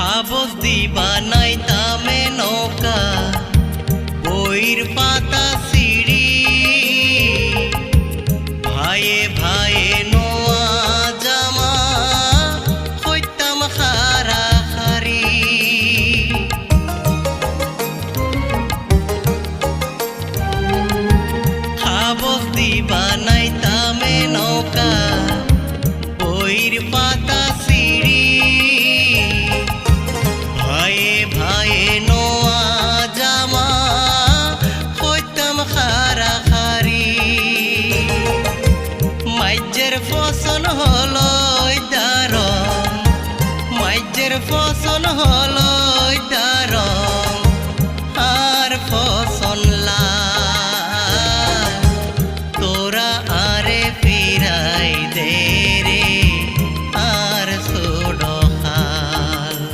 hubs দিবা নাই তামে নৌকা বইর পাতা সিঁড়ি ভাইয়ে ভাইয়ে নোয়া জামা হইতাম খারা খারি হাবস দিবা নাই তামে নৌকা বইর পাতা সিঁড়ি ভাইয়ে ভাইয়ে নোয়া জামা হইতাম খারা খারি মাইজের ফসল হলো দারণ মাইজের ফসল হলো